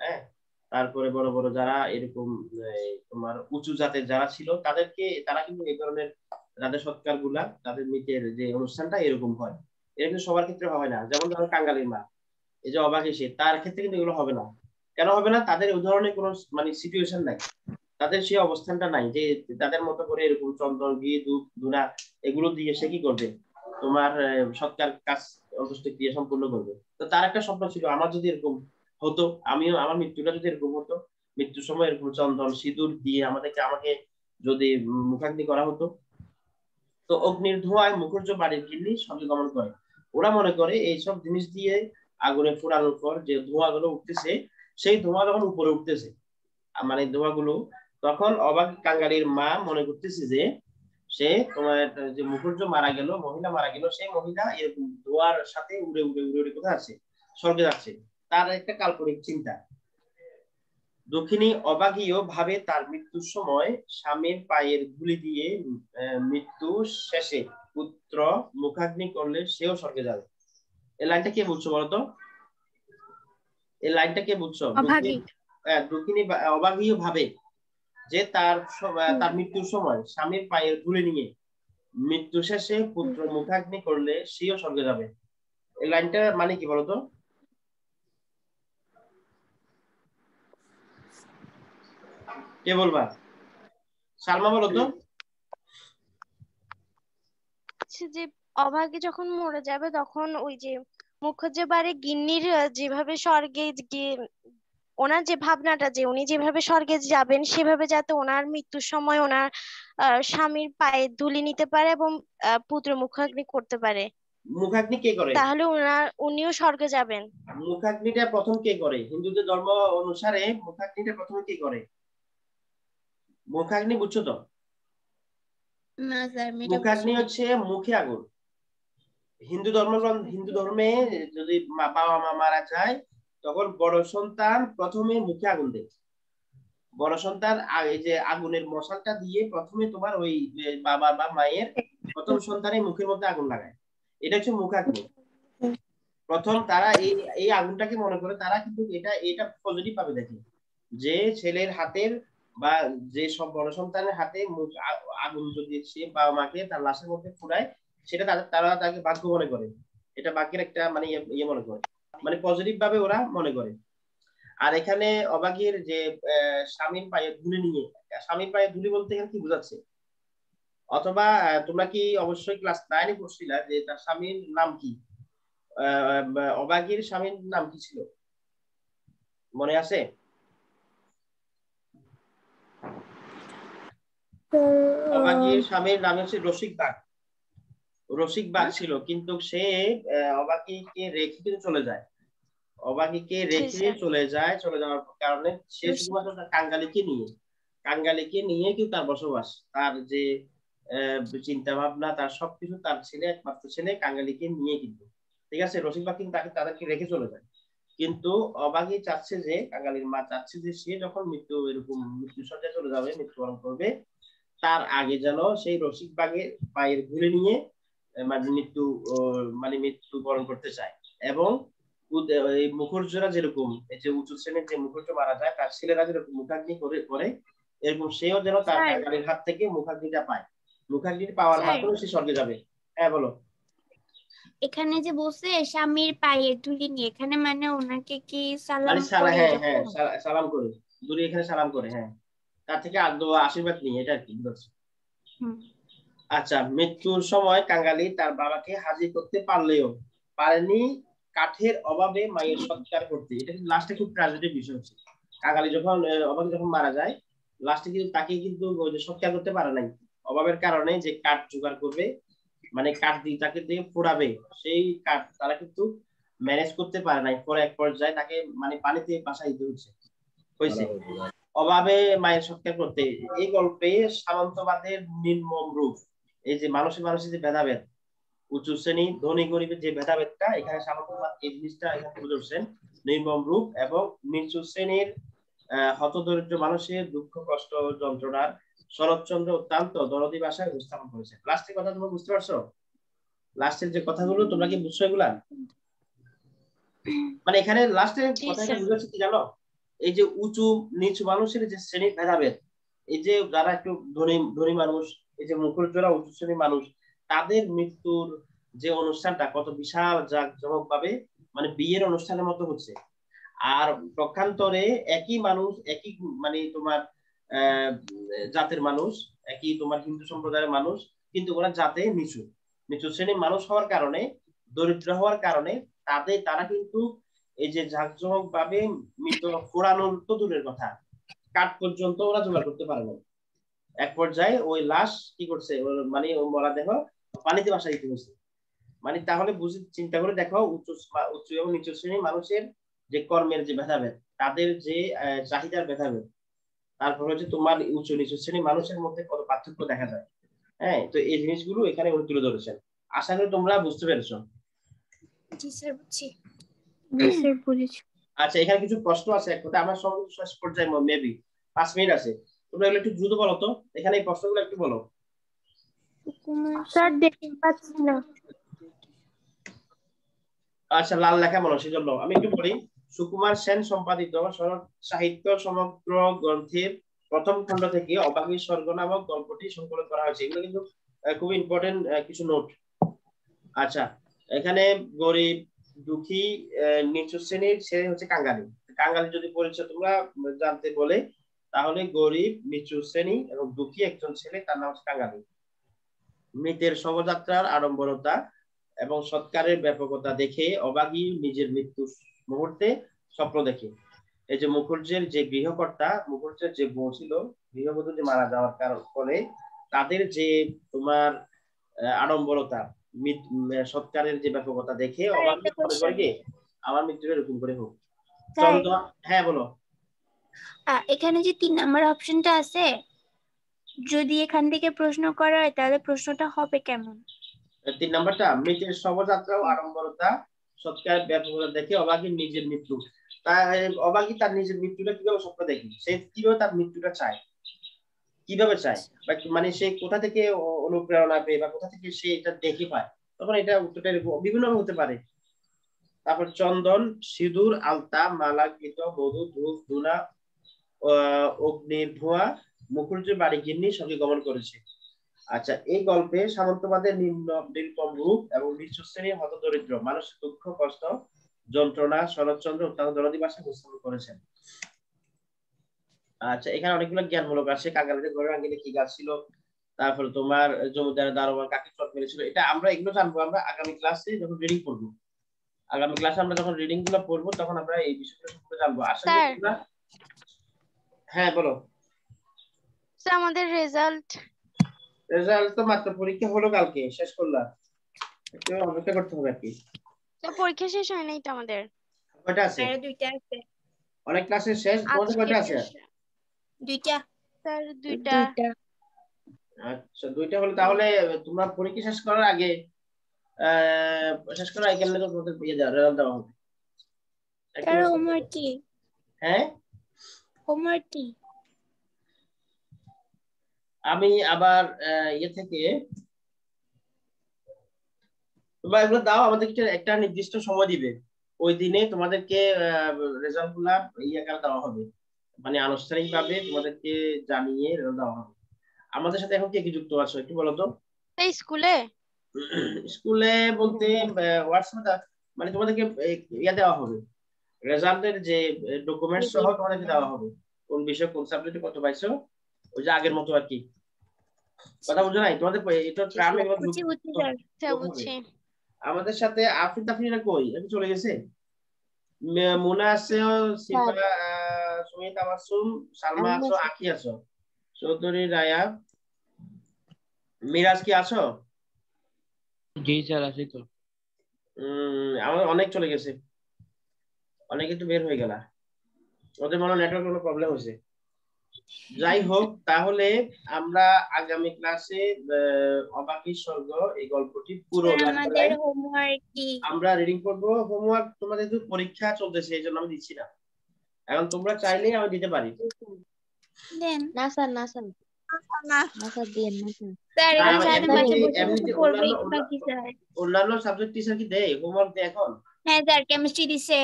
হ্যাঁ, তারপরে বড় বড় যারা এরকম তোমার উঁচু জাতের যারা ছিল, তারা কিন্তু এই ধরনের তাদের সৎকার গুলা, তাদের মৃতের যে অনুষ্ঠানটা এরকম হয়। এটা কিন্তু সবার ক্ষেত্রে হয় না। যেমন ধরো কাঙ্গালির মা, এই যে অবাগী সে, তার ক্ষেত্রে কিন্তু এগুলো হবে না। কেন হবে না? তাদের ওই ধরনের কোনো মানে সিচুয়েশন নাই, তাদের সেই অবস্থানটা নাই যে তাদের মতো করে এরকম চন্দন, ঘি, ধূপ, ধুনা এগুলো দিয়ে সে কি করবে, তোমার সৎকার কাজ, অন্ত্যেষ্টিক্রিয়া সম্পূর্ণ করবে। তো তার একটা স্বপ্ন ছিল, আমার যদি এরকম হতো, আমিও আমার মৃত্যুটা যদি এরকম হতো, মৃত্যুর সময় এরকম চন্দন, সিঁদুর দিয়ে আমাকে যদি মুখাগ্নি করা হতো। তো অগ্নির ধোঁয়ায় মুখুজ্জ বাড়ির গিন্নি সঙ্গে গমন করে। ওরা মনে করে এইসব জিনিস দিয়ে আগুনে পোড়ানোর পর যে ধোঁয়াগুলো উঠতেছে, সেই ধোঁয়া যখন উপরে উঠতেছে, মানে ধোঁয়াগুলো, তখন অবাগী কাঙালির মা মনে করতেছে যে সে তোমার যে মুখুজ্জ মারা গেল, মহিলা মারা গেল, সেই মহিলা এরকম ধোঁয়ার সাথে উড়ে উড়ে উড়ে উড়ে কোথায় আছে? স্বর্গে যাচ্ছে। তার একটা কাল্পনিক চিন্তা। দক্ষিণী অবাগীও ভাবে তার মৃত্যুর সময় স্বামীর পায়ের ধুলি দিয়ে মৃত্যু শেষে পুত্র মুখাগ্নি করলে সেও স্বর্গে যাবে। এই লাইনটা কে বুঝছো বলতো? এই লাইনটা কে বুঝছো? দক্ষিণী অবাগীও ভাবে যে তার মৃত্যুর সময় স্বামীর পায়ের ধুলি নিয়ে মৃত্যু শেষে পুত্র মুখাগ্নি করলে সেও স্বর্গে যাবে। এই লাইনটা মানে কি বলতো? কে বলবা? সালমা বলো তো। যে অভাগী যখন মরে যাবে তখন ওই যে মুখুজ্জে বাড়ি গিন্নির যেভাবে স্বর্গে গিয়ে ওনার যে ভাবনাটা, যে উনি যেভাবে স্বর্গে যাবেন সেভাবে যাতে ওনার মৃত্যুর সময় ওনার স্বামীর পায়ে ধুলি নিতে পারে এবং পুত্র মুখাগ্নি করতে পারে। মুখাগ্নি কে করে? তাহলে উনিও স্বর্গে যাবেন। মুখাগ্নিটা প্রথম কে করে? হিন্দুদের ধর্ম অনুসারে মুখাগ্নিটা প্রথমে কে করে? মুখাগ্নি বুঝছো তো? না স্যার, মুখাগ্নি হচ্ছে মুখে আগুন। হিন্দু ধর্মে যদি বাবা মা মারা যায়, তখন বড় সন্তান প্রথমে মুখে আগুন দেয়। বড় সন্তান এই যে আগুনের মশালটা দিয়ে প্রথমে তোমার ওই বাবা বা মায়ের প্রথম সন্তানের মুখের মধ্যে আগুন লাগায়। এটা হচ্ছে মুখাগ্নি। প্রথম তারা এই আগুনটাকে মনে করে তারা কিন্তু এটা পজিটিভ ভাবে দেখে যে ছেলের হাতের বা যে সব বড় সন্তানের হাতে আগুন যদি সে বাবা মাকে তার লাশের মধ্যে ফুরায়, সেটা তারা তাকে ভাগ্য মনে করে, এটা ভাগ্যের একটা মানে ইয়ে মনে করে, মানে পজিটিভ ভাবে ওরা মনে করে। আর এখানে অবাগীর যে স্বামীর পায়ে ধুলি নিয়ে, স্বামীর পায়ে ধুলি বলতে এখানে কি বোঝাচ্ছে? অথবা তোমরা কি অবশ্যই ক্লাস 9-এ পড়ছিলা যে তার স্বামীর নাম কি? অবাগীর স্বামীর নাম কি ছিল মনে আছে? অবাগীর স্বামীর নাম হচ্ছে রসিক বাঘ। রসিক বাঘ ছিল, কিন্তু সে অবাগীকে রেখে কিন্তু চলে যায়। অবাগীকে রেখে চলে যাওয়ার কারণে সে শুধুমাত্র তার কাঙ্গালিকে নিয়ে কিন্তু তার বসবাস, তার যে চিন্তা ভাবনা, তার সবকিছু তার ছেলে, একমাত্র ছেলে কাঙ্গালিকে নিয়ে কিন্তু, ঠিক আছে। রসিক বাঘ কিন্তু তাদেরকে রেখে চলে যায়, কিন্তু অবাগী চাচ্ছে যে, কাঙ্গালির মা চাচ্ছে যে সে যখন মৃত্যু সজ্জায় চলে যাবে, মৃত্যুবরণ করবে, তার আগে যেন সেই রসিক বাঘের পায়ের ধুলে নিয়ে মৃত্যুবরণ করতে চায়। এবং এই মুখর্জরা যেরকম এই যে উঁচু শ্রেণীর যে মুখর্জ মারা যায়, তার ছেলেরা যেরকম মুখাগ্নি করে এরকম সেও যেন তার কাঙ্গালির হাত থেকে মুখাগ্নিটা পায়। মুখাগ্নি পাওয়ার মাধ্যমে সে স্বর্গে যাবে। হ্যাঁ বলো। এখানে যে বলছে স্বামীর পায়ের ধুলি নিয়ে, এখানে মানে ওনাকে কি সালাম করে? হ্যাঁ সালাম করে, দূরে এখানে সালাম করে, হ্যাঁ, তার থেকে আশীর্বাদ নিয়ে, এটা আর কি বুঝছো? আচ্ছা, মৃত্যুর সময় কাঙ্গালি তার বাবাকে হাজির করতে পারেনি কাঠের অভাবে মায়ের সৎকার করতে। এটা কিন্তু লাস্টে খুব ট্র্যাজেডির বিষয় হচ্ছে, কাঙ্গালি অবাগী যখন মারা যায়, লাস্টে কিন্তু তাকে কিন্তু সৎকার করতে পারে নাই অভাবের কারণে। যে কাঠ জোগাড় করবে, মানে কাঠ দিয়ে তাকে দিয়ে পোড়াবে, সেই কাঠ তারা কিন্তু ম্যানেজ করতে পারে নাই। পরে এক পর্যায়ে তাকে মানে পানিতে ভাসাইতে হয়েছে অভাবে মায়ের সৎকার করতে। এই গল্পে সামন্তবাদের নির্মম রূপ, এই যে মানুষের যে ভেদাভেদ, উঁচু শ্রেণী ধনী গরিবের যে ভেদাভেদটা, এখানে সামন্তবাদ এই জিনিসটা এখানে তুলে ধরছেন নির্মম রূপ। এবং নিচু শ্রেণীর হতদরিদ্র মানুষের দুঃখ কষ্ট যন্ত্রণার শরৎচন্দ্র অত্যন্ত দরদি ভাষায় উপস্থাপন করেছে। লাস্টের কথা তোমরা বুঝতে পারছো? লাস্টের যে কথাগুলো তোমরা কি বুঝছো এগুলা? মানে এখানে লাস্টের কথাটা বুঝাচ্ছে কি জানো? এই যে উঁচু নিচু মানুষের যে শ্রেণী ভেদাভেদ, এই যে যারা একটু ধনী মানুষ, এই যে মুখরজরা উঁচু শ্রেণীর মানুষ, তাদের মৃত্যুর যে অনুষ্ঠানটা কত বিশাল জাঁকজমক ভাবে, মানে বিয়ের অনুষ্ঠানের মতো হচ্ছে। আর পক্ষান্তরে একই মানুষ, একই মানে তোমার জাতের মানুষ, একই তোমার হিন্দু সম্প্রদায়ের মানুষ, কিন্তু ওরা জাতে নিচু শ্রেণীর মানুষ হওয়ার কারণে, দরিদ্র হওয়ার কারণে তারা কিন্তু এই যে ঝাঁকজমক ভাবে মৃত পোড়ানোর তো দূরের কথা, কাঠ পর্যন্ত ওরা জোগাড় করতে পারে না। এক পর্যায়ে ওই লাশ কি করছে, মানে মরা দেহ পানিতে ভাসাই দিতে হয়েছে। মানে তাহলে চিন্তা করে দেখো, উচ্চ এবং নিচু শ্রেণীর মানুষের যে কর্মের যে ভেদাভেদ, তাদের যে চাহিদার ভেদাভেদ, তারপর হচ্ছে তোমার উঁচু নিচু শ্রেণীর মানুষের মধ্যে কত পার্থক্য দেখা যায়। হ্যাঁ, তো এই জিনিসগুলো এখানে উনি তুলে ধরেছেন। আশা করি তোমরা বুঝতে পেরেছো। জি স্যার, বুঝছি। আচ্ছা, এখানে কিছু প্রশ্ন আছে, এক কথা আমার সঙ্গে শেষ পর্যায়ে মেবি 5 মিনিট আছে, তোমরা এগুলো একটু দ্রুত বলো তো। এখানে এই প্রশ্নগুলো একটু বলো। স্যার দেখতে পাচ্ছি না। আচ্ছা, লাল লেখা বলো, সেজন্য আমি একটু বলি। সুকুমার সেন সম্পাদিত সাহিত্য সমগ্র গ্রন্থের প্রথম খণ্ড থেকে অবাগীর স্বর্গ নামক গল্পটি সংকলন করা হয়েছে। এগুলো কিন্তু খুব ইম্পর্টেন্ট কিছু নোট। আচ্ছা, এখানে গরিব দুঃখী নিচু শ্রেণীর ছেলে হচ্ছে কাঙ্গালি। কাঙ্গালি যদি পরিচয় তোমরা জানতে বলে, তাহলে গরিব নিচু শ্রেণী এবং দুঃখী একজন ছেলে, তার নাম হচ্ছে কাঙ্গালি। মৃতের শবযাত্রার আড়ম্বরতা এবং সৎকারের ব্যাপকতা দেখে অবাগী নিজের মৃত্যুর মুহূর্তে স্বপ্ন দেখে। এই যে মুখর্জের যে গৃহকর্তা, মুখর্জের যে বউ ছিল, গৃহবধূ যে মারা যাওয়ার কারণে তাদের যে তোমার আড়ম্বরতা, সৎকারের যে ব্যাপকতা দেখে অবাগী মনে করে কি আমার মৃত্যু এরকম করে হোক। হ্যাঁ বলো। এখানে যে 3 নাম্বার অপশনটা আছে, যদি এখান থেকে প্রশ্ন করা হয় তাহলে প্রশ্নটা হবে কেমন? 3 নাম্বারটা, মৃতের শবযাত্রা ও আড়ম্বরতা সৎকারের ব্যাপকতা দেখে অবাগী নিজের মৃত্যু। অবাকি তার নিজের মৃত্যুটা কিভাবে স্বপ্ন দেখে, সে কিভাবে তার মৃত্যুটা চায়, কিভাবে চায়, বা মানে সে কোথা থেকে অনুপ্রেরণা পেয়ে বা কোথা থেকে সে এটা দেখে পায়, তখন এটা উত্তরটা বিভিন্ন হতে পারে। তারপর চন্দন, সিঁদুর, আলতা, মালা, ঘৃত, মধু, ধূপ, ধুনা, অগ্নির ধোঁয়া, মুখুজ্জে বাড়ি গিন্নি সঙ্গে গমন করেছে। আচ্ছা, এই গল্পে সামন্তবাদের নির্মম রূপ এবং নিঃস্ব শ্রেণীর হতদরিদ্র মানুষের দুঃখ কষ্ট যন্ত্রণা শরৎচন্দ্র অত্যন্ত দরদী ভাষায় উপস্থাপন করেছেন। আচ্ছা, এখানে অনেকগুলো জ্ঞানমূলক আছে। কাঙালিদের ঘরের আঙ্গিনে কি গাছ ছিল, তারপরে তোমার জমিদারের দারোয়ান কাকে চট মেরেছিল, এটা আমরা এগুলো জানবো আমরা আগামী ক্লাসে যখন রিডিং করবো। আগামী ক্লাসে আমরা যখন রিডিং গুলো পড়বো তখন আমরা এই বিষয়গুলো সম্পর্কে জানবো। আশা করি তোমরা। হ্যাঁ বলো। স্যার আমাদের রেজাল্ট তো মাত্র পরীক্ষা হলো, কালকে শেষ করলাম, একটু অপেক্ষা করতে হবে আর কি। পরীক্ষা শেষ হয় নাই তো আমাদের। কয়টা আছে? আর 2টা আছে। অনেক ক্লাসের শেষ। তোমাদের কয়টা আছে? 2টা স্যার 2টা। আচ্ছা, 2টা হলে তাহলে তোমরা পরীক্ষা শেষ করার আগে শেষ করার আগে কেন তোমাদের রেজাল্ট দেওয়া হবে। তার হোমওয়ার্ক কি? হ্যাঁ, হোমওয়ার্ক কি? আমি আবার ইয়ে থেকে তোমরা এগুলো দাও, আমাদেরকে একটা নির্দিষ্ট সময় দিবে, ওই দিনে তোমাদেরকে রেজাল্ট গুলা ইয়ে করে দেওয়া হবে, মানে আনুষ্ঠানিক ভাবে তোমাদেরকে জানিয়ে রেজাল্ট দেওয়া হবে। আমাদের সাথে এখন কে কি যুক্ত আছো একটু বলো তো। স্কুলে স্কুলে বলতে হোয়াটসঅ্যাপে, মানে তোমাদেরকে ইয়ে দেওয়া হবে, রেজাল্টের যে ডকুমেন্টস সহ তোমাদেরকে দেওয়া হবে, কোন বিষয় কোন সাবজেক্টে কত পাইছো, ওই যে আগের মতো আর কি। কথা বুঝো নাই তোমাদের? এটা গ্রামে বুঝছি। আমাদের সাথে আফরিন তাফরিনা কই, আমি চলে গেছে। মুনা আছে, সিফা, সুমিতা মাসুম, সালমা আছো, আকি আছো, চৌধুরী রায়া, মিরাজ কি আছো? জি স্যার আছি তো। আমার অনেক চলে গেছে, অনেক একটু বের হয়ে গেল, ওদের মনে নেটওয়ার্ক কোনো প্রবলেম হয়েছে। যাই হোক, তাহলে আমরা আগামী ক্লাসে অবাকি স্বর্গ এই গল্পটি পুরো আমাদের হোমওয়ার্ক কি? আমরা রিডিং করব। হোমওয়ার্ক তোমাদের তো পরীক্ষা চলতেছে এই জন্য আমি দিচ্ছি না, এখন তোমরা চাইলেই আমি দিতে পারি। দেন না স্যার, না স্যার, না স্যার দিয়েন না স্যার। স্যার এই সাথে মাঝে বসে এমনিতে পড়বে বাকি স্যার। অন্যান্য সাবজেক্ট টিচার কি দেয় হোমওয়ার্ক দেয় এখন? হ্যাঁ স্যার, কেমিস্ট্রি দিছে,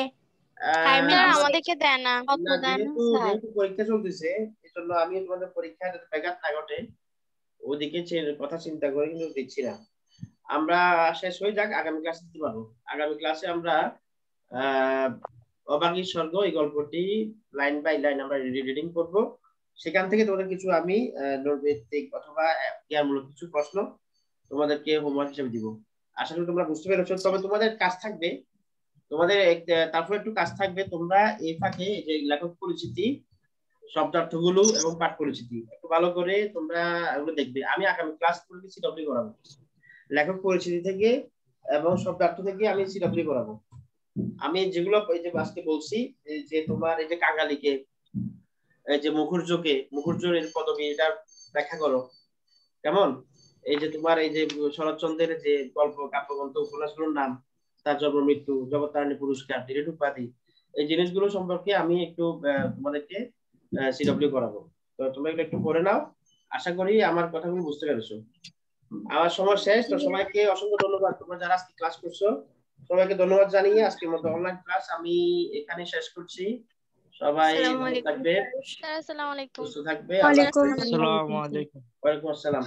স্যার আমাদেরকে দেয় না। যেহেতু পরীক্ষা চলতেছে এই জন্য আমি তোমাদের পরীক্ষার ব্যাঘাত না ঘটে ওদিকে কথা চিন্তা করে কিন্তু দিচ্ছি না। আমরা শেষ হয়ে যাক, আগামী ক্লাসে দিতে পারবো। আগামী ক্লাসে আমরা অবাকি স্বর্গ এই গল্পটি লাইন বাই লাইন আমরা রিডিং করব, সেখান থেকে তোমাদের কিছু আমি নোটভিত্তিক অথবা জ্ঞানমূলক কিছু প্রশ্ন তোমাদেরকে হোমওয়ার্ক হিসেবে দিব। আশা করি তোমরা বুঝতে পেরেছো। তবে তোমাদের কাজ থাকবে, তোমাদের তারপর একটু কাজ থাকবে, তোমরা এই ফাঁকে যে লেখক পরিচিতি, শব্দার্থগুলো এবং পাঠ পরিচিতি একটু ভালো করে তোমরা এগুলো দেখবে। আমি আগামী ক্লাস করে সিডব্লিউ করাবো, লেখক পরিচিতি থেকে এবং শব্দার্থ থেকে আমি সিডব্লিউ করাবো। আমি যেগুলো এই যে আজকে বলছি, যে তোমার এই যে কাঙালিকে, এই যে মুখুর্জের পদবী, এটা ব্যাখ্যা করো কেমন। এই যে তোমার এই যে শরৎচন্দ্রের যে গল্প কাব্যগ্রন্থ উপন্যাসগুলোর নাম, তার জন্ম মৃত্যু, জগত্তারিণী পুরস্কার, ডিরেক্ট উপাধি, এই জিনিসগুলো সম্পর্কে আমি একটু তোমাদেরকে সিডব্লিউ করাবো। তো তোমরা এগুলো একটু পড়ে নাও, আশা করি আমার কথাগুলো বুঝতে পেরেছো। আমার সময় শেষ, তো সবাইকে অসংখ্য ধন্যবাদ। তোমরা যারা আজকে ক্লাস করছো সবাইকে ধন্যবাদ জানিয়ে আজকের মতো অনলাইন ক্লাস আমি এখানে শেষ করছি। সবাই ভালো থাকবে, আসসালামু আলাইকুম। সুস্থ থাকবে। ওয়ালাইকুম আসসালামু আলাইকুম। ওয়ালাইকুম আসসালাম।